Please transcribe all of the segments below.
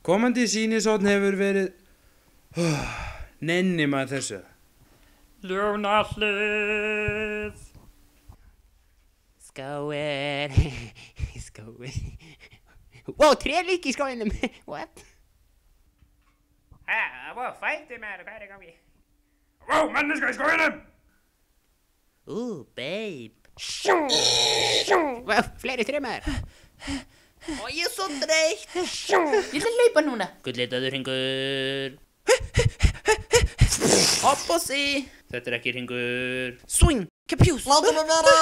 Komandi sýnishorn hefur verið... Nenni maður þessu. Ljónahlið. Skóir. Skóir. Wow, 3 lík í skóinum. What? Wow, fætti maður, hvað gangi? Wow, manneska í skóinum. Babe. Wow, fleiri þrjumar. Ég svo þreytt. Ég ætla að hlaupa núna. Gullitaður hringur. Hopp og sí. Þetta ekki hringur. Swing, kapjús. Láta mig vera.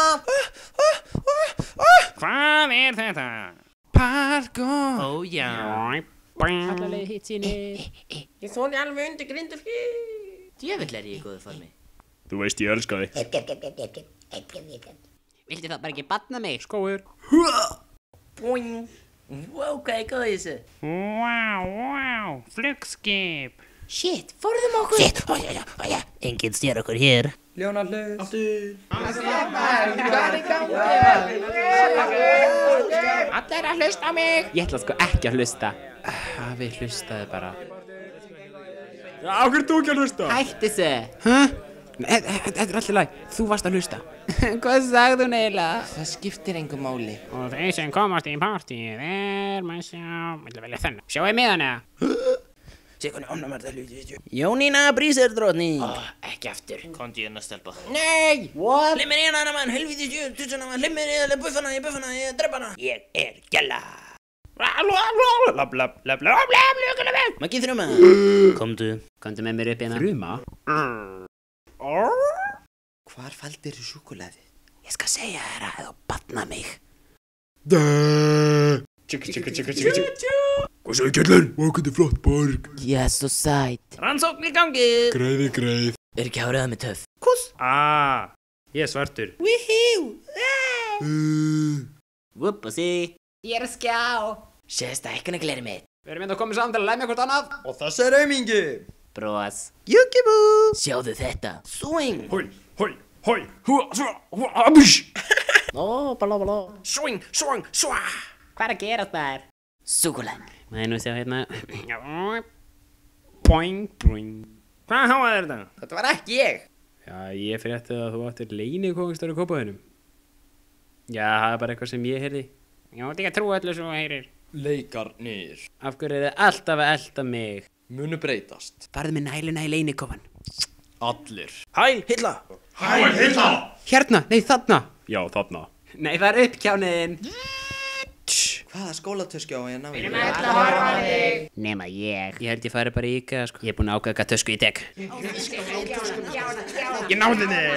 Hvað þetta? Parkour. Já. Allavega hitt síni. Ég þóli alveg undir grindurki. Djöfull ég í góðu formi. Þú veist ég elska þig. Vildi það bara ekki batna mig? Skóir. Boing. Wow, hvað góð í þessu? Wow, flugskip. Shit, forðum okkur. Shit, ója. Enginn styr okkur hér. Ljónahlið. Allir að hlusta á mig. Ég ætla sko ekki að hlusta. Við hlustaði bara. Á hverju þú ekki að hlusta? Hætti þessu. Þetta er alltaf lag. Þú varst að hlusta. Hvað sagði hún eiginlega? Það skiptir engu máli. Og þeir sem komast í partíið maður sjá, ég ætla að velja þennan. Sjáu miðan eða? Sér hvernig ánæmar það hluti. Jónína Brísardrottning. Ekki aftur. Kondi hérna stelpa. Nei! What? Hlið mér hérna mann, helvítið djöð, tussana mann, hlið mér hérna, buffana, ég drepa hana. Ég er gæla. Maggi þrjuma. Komdu með mér upp hérna. Þrjuma? Hvar faldir þú súkkulaði? Ég skal segja þér að þú batna mig. Tjekka. Hvað sagði kjallinn? Vá, hvað er flott borg. Ég er svo sæt. Rannsókn í gangi. Greið. Er ekki hárið með töff? Ég er svartur. Woohoo! Whoopsie. Ég er að skjá. Sést það ekki að gleri mitt. Við erum að koma saman til að lemja hvort annað. Og þessi er aumingi. Bros. Júkibú. Sjáðu þetta. Swing. Hoi. Blá. Swing. Hvað er að gera þar? Súkulega. Nei, nú sjá hérna. Boing. Hvað háað er þetta? Þetta var ekki ég. Já, ég frétti að þú áttir leynikóngstar í Kópavoginum. Já, það er bara eitthvað sem ég heyrði. Ég átti ekki að trúa öllu svo heyrir. Leikarnir. Af hverju er þið alltaf að elta mig? Munu breytast. Farðu með næluna í leynikófan. Allir. Hæl, Hilla. Hérna, nei þarna. Já, þarna. Nei, það er uppkjánin. Hvaða skólatöskja á ég að ná í? Nema ég. Ég held ég fari bara í IKEA, sko. Ég er búinn að ákveða hvað tösku ég tek. Ég náði þig!